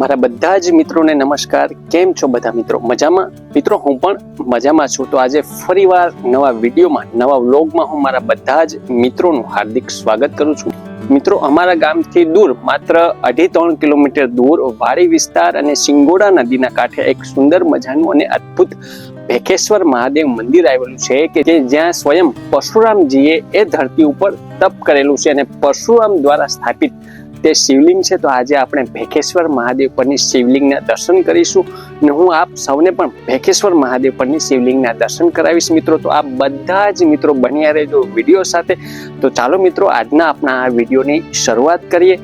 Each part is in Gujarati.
મારા બધા જ મિત્રોને નમસ્કાર. કેમ છો બધા મિત્રો? મજામાં? મિત્રો હું પણ મજામાં છું. તો આજે ફરીવાર નવા વિડીયોમાં, નવા વ્લોગમાં હું મારા બધા જ મિત્રોનું હાર્દિક સ્વાગત કરું છું. મિત્રો, અમારા ગામથી દૂર માત્ર 2.5-3 કિલોમીટર દૂર વાડી વિસ્તાર અને સિંગોડા નદીના કાંઠે એક સુંદર મજાનું અને અદ્ભુત ભેખેશ્વર મહાદેવ મંદિર આવેલું છે કે જ્યાં સ્વયં પરશુરામજીએ એ ધરતી ઉપર તપ કરેલું છે અને પરશુરામ દ્વારા સ્થાપિત તે શિવલિંગ છે. તો આજે આપણે ભેખેશ્વર મહાદેવ પરની શિવલિંગના દર્શન કરીશું અને હું આપ સૌને પણ ભેખેશ્વર મહાદેવ પરની શિવલિંગના દર્શન કરાવીશ. મિત્રો, તો આ બધા જ મિત્રો બન્યા રહેજો વિડીયો સાથે. તો ચાલો મિત્રો, આજના આપણા આ વિડીયોની શરૂઆત કરીએ.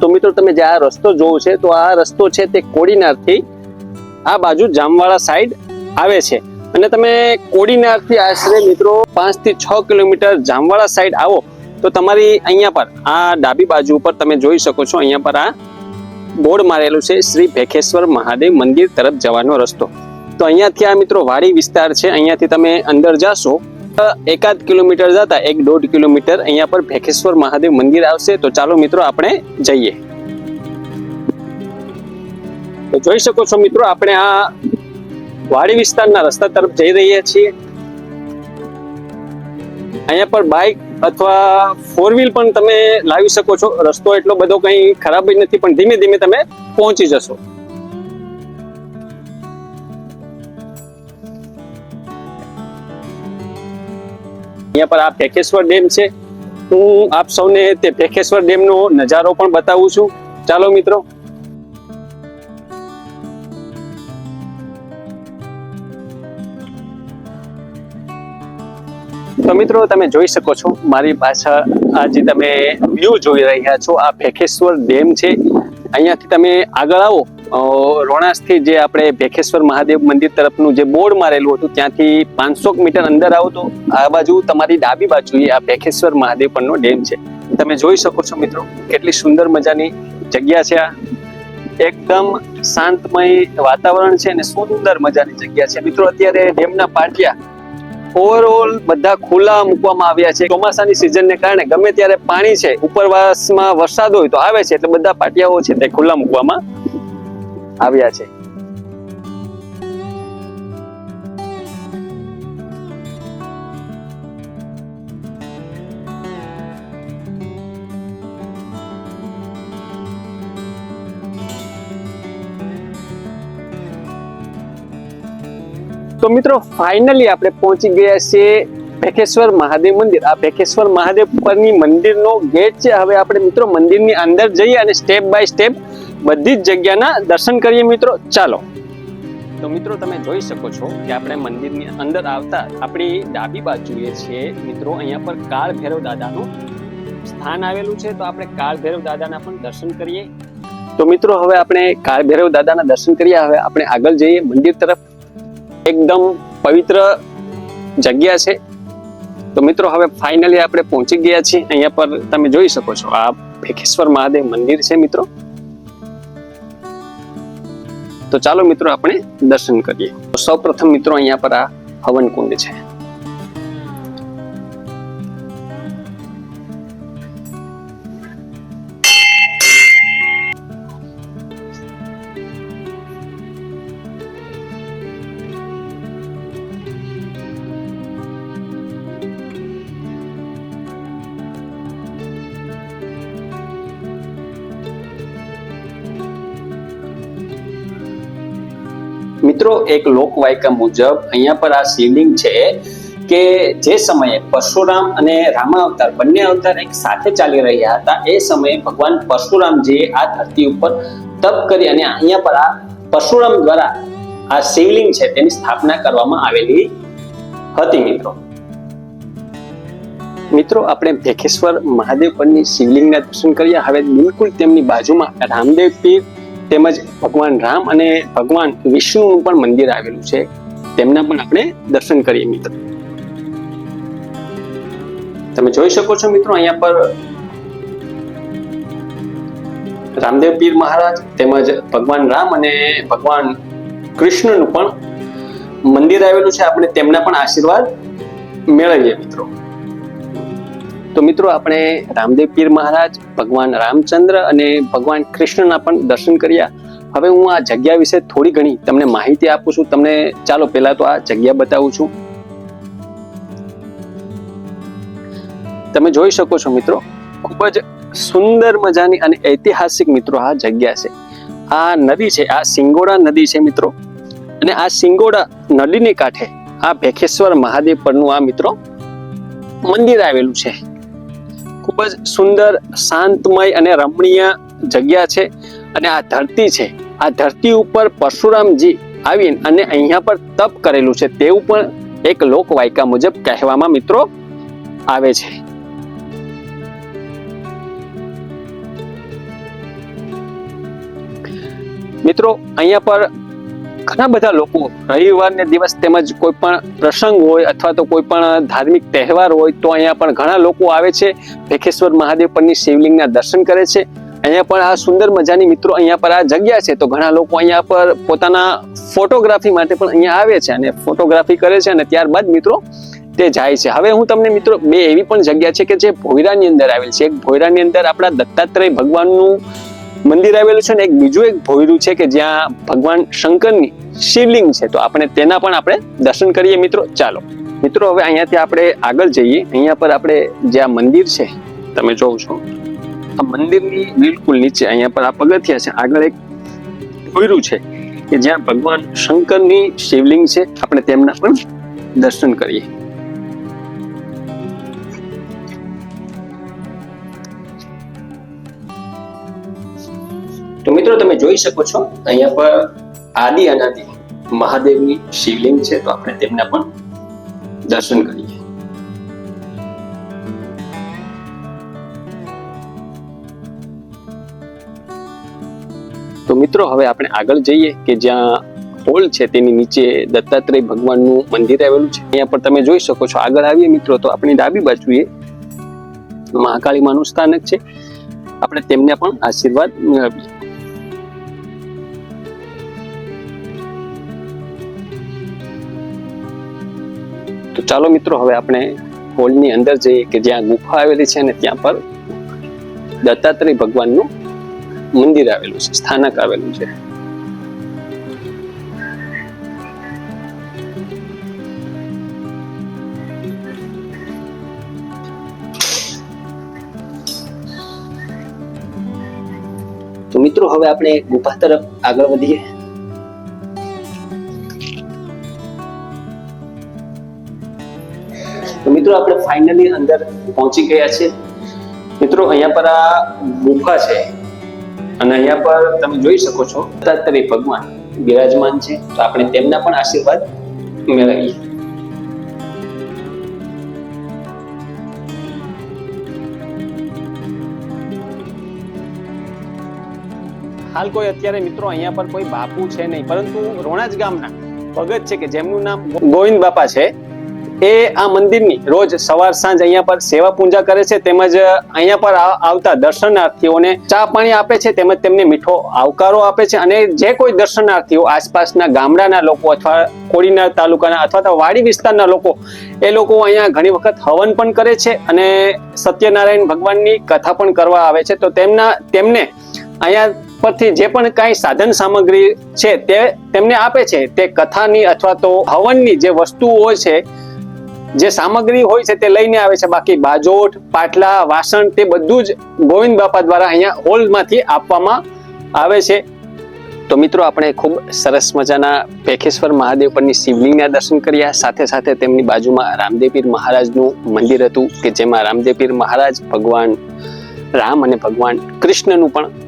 તો મિત્રો, તમે જે આ રસ્તો જોવો છે, તો આ રસ્તો છે તે કોડીનારથી આ બાજુ જામવાળા સાઈડ આવે છે અને તમે કોડીનારથી આશરે મિત્રો 5 થી 6 કિલોમીટર જામવાળા સાઈડ આવો તો તમારી અહીંયા પર આ ડાબી બાજુ ઉપર તમે જોઈ શકો છો, અહીંયા પર આ બોર્ડ મારેલું છે શ્રી ભેખેશ્વર મહાદેવ મંદિર તરફ જવાનો રસ્તો. તો અહીંયાથી આ મિત્રો વાડી વિસ્તાર છે. અહીંયાથી તમે અંદર જાશો 1 કિલોમીટર જતા 1-1.5 કિલોમીટર અહીંયા પર ભેખેશ્વર મહાદેવ મંદિર આવશે. તો ચાલો મિત્રો આપણે જઈએ. તો જોઈ શકો છો મિત્રો, આપણે આ વાડી વિસ્તારના રસ્તા તરફ જઈ રહ્યા છીએ. અહીંયા પર બાઇક અથવા 4 વ્હીલ પણ તમે લાવી શકો છો. રસ્તો એટલો બધો કઈ ખરાબ જ નથી, પણ ધીમે ધીમે તમે પહોંચી જશો. અહીંયા પર આ ભેખેશ્વર ડેમ છે. હું આપ સૌને તે ભેખેશ્વર ડેમનો નજારો પણ બતાવું છું. ચાલો મિત્રો. તો મિત્રો, તમે જોઈ શકો છો મારી પાછળ આ જે તમે વ્યૂ જોઈ રહ્યા છો, આ ભેખેશ્વર ડેમ છે. અહીંયાથી તમે આગળ આવો રોણાસથી જે આપણે ભેખેશ્વર મહાદેવ મંદિર તરફનું જે બોર્ડ મારેલું હતું ત્યાંથી 500 મીટર અંદર આવો તો આ બાજુ તમારી ડાબી બાજુએ આ ભેખેશ્વર મહાદેવ પરનો ડેમ છે. તમે જોઈ શકો છો મિત્રો, કેટલી સુંદર મજાની જગ્યા છે. આ એકદમ શાંતમય વાતાવરણ છે અને સુંદર મજાની જગ્યા છે. મિત્રો, અત્યારે ડેમના પાટિયા ઓવરઓલ બધા ખુલ્લા મૂકવામાં આવ્યા છે. ચોમાસાની સિઝનને કારણે ગમે ત્યારે પાણી છે, ઉપરવાસમાં વરસાદ હોય તો આવે છે, એટલે બધા પાટિયાઓ છે તે ખુલ્લા મૂકવામાં આવ્યા છે. તો મિત્રો, ફાઇનલી આપણે પહોંચી ગયા છીએ ભેખેશ્વર મહાદેવ મંદિર. આ ભેખેશ્વર મહાદેવ પરની મંદિરનો ગેટ છે. હવે આપણે મિત્રો મંદિરની અંદર જઈએ અને સ્ટેપ બાય સ્ટેપ બધી જ જગ્યાના દર્શન કરીએ. મિત્રો ચાલો. તો મિત્રો, તમે જોઈ શકો છો કે આપણે મંદિરની અંદર આવતા આપણી ડાબી બાજુએ છે મિત્રો અહીંયા પર કાળ ભૈરવ દાદાનું સ્થાન આવેલું છે. તો આપણે કાળ ભૈરવ દાદાના પણ દર્શન કરીએ. તો મિત્રો, હવે આપણે કાળ ભૈરવ દાદાના દર્શન કર્યા. હવે આપણે આગળ જઈએ મંદિર તરફ. એકદમ પવિત્ર જગ્યા છે. તો મિત્રો, હવે ફાઇનલી આપણે પહોંચી ગયા છીએ. અહીંયા પર તમે જોઈ શકો છો આ ભેખેશ્વર મહાદેવ મંદિર છે મિત્રો. તો ચાલો મિત્રો આપણે દર્શન કરીએ. તો સૌ પ્રથમ મિત્રો અહીંયા પર આ હવન કુંડ છે. મિત્રો, એક લોકવાયકા મુજબ અહીંયા પર આ શિવલિંગ છે કે જે સમયે પરશુરામ અને રામા અવતાર બંને અવતાર એક સાથે ચાલી રહ્યા હતા, એ સમયે ભગવાન પરશુરામજીએ આ ધરતી ઉપર તપ કરી અને અહીંયા પર આ પરશુરામ દ્વારા આ શિવલિંગ છે તેની સ્થાપના કરવામાં આવેલી હતી. મિત્રો, આપણે ભેખેશ્વર મહાદેવ પરની શિવલિંગના દર્શન કર્યા. હવે બિલકુલ તેમની બાજુમાં રામદેવ પીર તેમજ ભગવાન રામ અને ભગવાન વિષ્ણુનું પણ મંદિર આવેલું છે. તેમના પણ આપણે દર્શન કરીએ મિત્રો. તમે જોઈ શકો છો મિત્રો, અહીંયા પર રામદેવ પીર મહારાજ તેમજ ભગવાન રામ અને ભગવાન કૃષ્ણનું પણ મંદિર આવેલું છે. આપણે તેમના પણ આશીર્વાદ મેળવીએ મિત્રો. તો મિત્રો આપણે રામદેવ પીર મહારાજ, ભગવાન રામચંદ્ર અને ભગવાન કૃષ્ણના પણ દર્શન કર્યા. હવે હું આ જગ્યા વિશે થોડી ઘણી તમને માહિતી આપું છું. તમને ચાલો પહેલા તો આ જગ્યા બતાવું છું. તમે જોઈ શકો છો મિત્રો, ખૂબ જ સુંદર મજાની અને ઐતિહાસિક મિત્રો આ જગ્યા છે. આ નદી છે, આ સિંગોડા નદી છે મિત્રો. અને આ સિંગોડા નદીને કાંઠે આ ભેખેશ્વર મહાદેવ પરનું આ મિત્રો મંદિર આવેલું છે. ખૂબ જ સુંદર, શાંતમય અને રમણીય જગ્યા છે. અને આ ધરતી છે, આ ધરતી ઉપર પરશુરામજી આવીને અને અહીંયા પર તપ કરેલું છે તેવું પણ એક લોકવાયકા મુજબ કહેવામાં મિત્રો આવે છે. મિત્રો અહીંયા પર ઘણા બધા લોકો રવિવારને દિવસ તેમજ કોઈ પણ પ્રસંગ હોય અથવા તો કોઈ પણ ધાર્મિક તહેવાર હોય તો અહીંયા પણ ઘણા લોકો આવે છે. ભેખેશ્વર મહાદેવ પરની શિવલિંગના દર્શન કરે છે. અહીંયા પણ આ સુંદર મજાની મિત્રો અહીંયા પર આ જગ્યા છે તો ઘણા લોકો અહીંયા પર પોતાના ફોટોગ્રાફી માટે પણ અહીંયા આવે છે અને ફોટોગ્રાફી કરે છે અને ત્યારબાદ મિત્રો તે જાય છે. હવે હું તમને મિત્રો બે એવી પણ જગ્યા છે કે જે ભોયરાની અંદર આવેલ છે. એક ભોયરાની અંદર આપણા દત્તાત્રેય ભગવાનનું મંદિર આવેલું છે અને એક બીજું એક ભોયરું છે કે જ્યાં ભગવાન શંકરની શિવલિંગ છે. તો આપણે તેના પણ આપણે દર્શન કરીએ મિત્રો. ચાલો મિત્રો હવે અહીંયાથી આપણે આગળ જઈએ. અહીંયા પર આપણે જે આ મંદિર છે તમે જોવ છો, આ મંદિરની બિલકુલ નીચે અહીંયા પર આ પગથિયા છે, આગળ એક ભોયરું છે કે જ્યાં ભગવાન શંકરની શિવલિંગ છે. આપણે તેમના પણ દર્શન કરીએ. તો મિત્રો તમે જોઈ શકો છો અહીંયા પર આદિ અનાદિ મહાદેવની શિવલિંગ છે. તો આપણે તેમના પણ દર્શન કરીએ. તો મિત્રો હવે આપણે આગળ જઈએ કે જ્યાં હોલ છે તેની નીચે દત્તાત્રેય ભગવાનનું મંદિર આવેલું છે. અહીંયા પર તમે જોઈ શકો છો. આગળ આવીએ મિત્રો તો આપણી ડાબી બાજુએ મહાકાળી માનું સ્થાનક છે. આપણે તેમને પણ આશીર્વાદ મેળવીએ. તો ચાલો મિત્રો હવે આપણે હોલની અંદર જઈએ કે જ્યાં ગુફા આવેલી છે અને ત્યાં પર દત્તાત્રેય ભગવાનનું મંદિર આવેલું છે, સ્થાનક આવેલું છે. તો મિત્રો હવે આપણે ગુફા તરફ આગળ વધીએ. તો મિત્રો આપણે ફાઇનલી અંદર પહોંચી ગયા છે. મિત્રો અહીંયા પર આ ગુફા છે અને અહીંયા પર તમે જોઈ શકો છો દત્તાત્રેય ભગવાન બિરાજમાન છે. તો આપણે તેમના પણ આશીર્વાદ મેળવીએ. હાલ કોઈ અત્યારે મિત્રો અહીંયા પર કોઈ બાપુ છે નહીં, પરંતુ રોણાજ ગામના ભગત છે કે જેમનું નામ ગોવિંદ બાપા છે. એ આ મંદિરની રોજ સવાર સાંજ અહીંયા પર સેવા પૂજા કરે છે. તેમજ અહીંયા પર આવતા દર્શનાર્થીઓને ચા પાણી આપે છે, તેમજ તેમને મીઠો આવકારો આપે છે. અને જે કોઈ દર્શનાર્થીઓ આસપાસના ગામડાના લોકો અથવા કોડીનાર તાલુકાના અથવા તો વાડી વિસ્તારના લોકો, એ લોકો અહીંયા ઘણી વખત હવન પણ કરે છે અને સત્યનારાયણ ભગવાનની કથા પણ કરવા આવે છે. તો તેમને અહીંયા પરથી જે પણ કાંઈ સાધન સામગ્રી છે તે તેમને આપે છે. તે કથાની અથવા તો હવનની જે વસ્તુઓ હોય છે, જે સામગ્રી હોય છે તે લઈને આવે છે. બાકી બાજોઠ, પાટલા, વાસણ તે બધું જ ગોવિંદ બાપા દ્વારા અહીંયા હોલમાંથી આપવામાં આવે છે. તો મિત્રો આપણે ખૂબ સરસ મજાના ભેખેશ્વર મહાદેવ પરની શિવલિંગના દર્શન કર્યા. સાથે સાથે તેમની બાજુમાં રામદેવ પીર મહારાજનું મંદિર હતું કે જેમાં રામદેવ પીર મહારાજ ભગવાન રામ અને ભગવાન કૃષ્ણનું પણ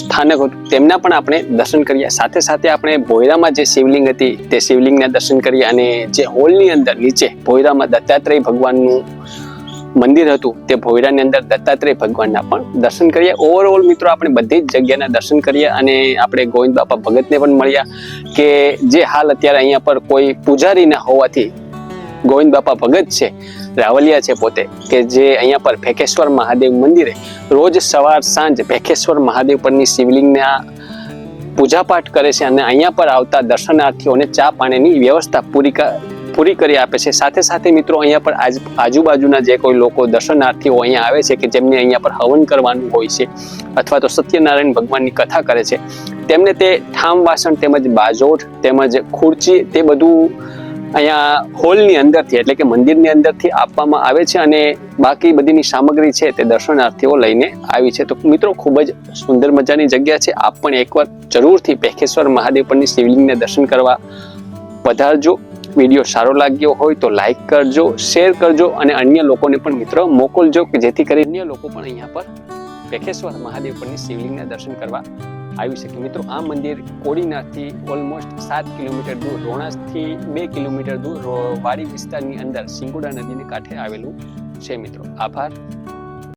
સ્થાનક હતું, તેમના પણ આપણે દર્શન કર્યા. સાથે સાથે આપણે ભોયરામાં જે શિવલિંગ હતી તે શિવલિંગના દર્શન કર્યા અને જે હોલની અંદર નીચે ભોયરામાં દત્તાત્રેય ભગવાનનું મંદિર હતું તે ભોયરાની અંદર દત્તાત્રેય ભગવાનના પણ દર્શન કર્યા. ઓવરઓલ મિત્રો આપણે બધી જ જગ્યાના દર્શન કર્યા અને આપણે ગોવિંદ બાપા ભગતને પણ મળ્યા કે જે હાલ અત્યારે અહીંયા પર કોઈ પૂજારી ના હોવાથી ગોવિંદ બાપા ભગત છે, રાવલિયા છે પોતે, કે જે અહીંયા પર ભેખેશ્વર મહાદેવ મંદિરે રોજ સવાર સાંજ ભેખેશ્વર મહાદેવ પરની શિવલિંગના પૂજાપાઠ કરે છે અને અહીંયા પર આવતા દર્શનાર્થીઓને ચા પાણીની વ્યવસ્થા પૂરી કરી આપે છે. સાથે સાથે મિત્રો અહીંયા પર આજુબાજુના જે કોઈ લોકો દર્શનાર્થીઓ અહીંયા આવે છે કે જેમને અહીંયા પર હવન કરવાનું હોય છે અથવા તો સત્યનારાયણ ભગવાનની કથા કરે છે, તેમને તે ઠામ વાસણ તેમજ બાજોઠ તેમજ ખુરચી તે બધું અહીંયા હોલની અંદરથી એટલે કે મંદિરની અંદરથી આપવામાં આવે છે અને બાકી બધીની સામગ્રી છે તે દર્શનાર્થીઓ લઈને આવી છે. તો મિત્રો ખૂબ જ સુંદર મજાની જગ્યા છે. આપ પણ એકવાર જરૂરથી ભેખેશ્વર મહાદેવ પરની શિવલિંગને દર્શન કરવા પધારજો. વિડીયો સારો લાગ્યો હોય તો લાઈક કરજો, શેર કરજો અને અન્ય લોકોને પણ મિત્રો મોકલજો કે જેથી કરી અન્ય લોકો પણ અહીંયા પર ભેખેશ્વર મહાદેવ પરની શિવલિંગના દર્શન કરવા આવી શકે. મિત્રો આ મંદિર કોડીનાથથી ઓલમોસ્ટ 7 કિલોમીટર દૂર, રોણાસથી 2 કિલોમીટર દૂર વાડી વિસ્તારની અંદર સિંગુડા નદીને કાંઠે આવેલું છે. મિત્રો આભાર.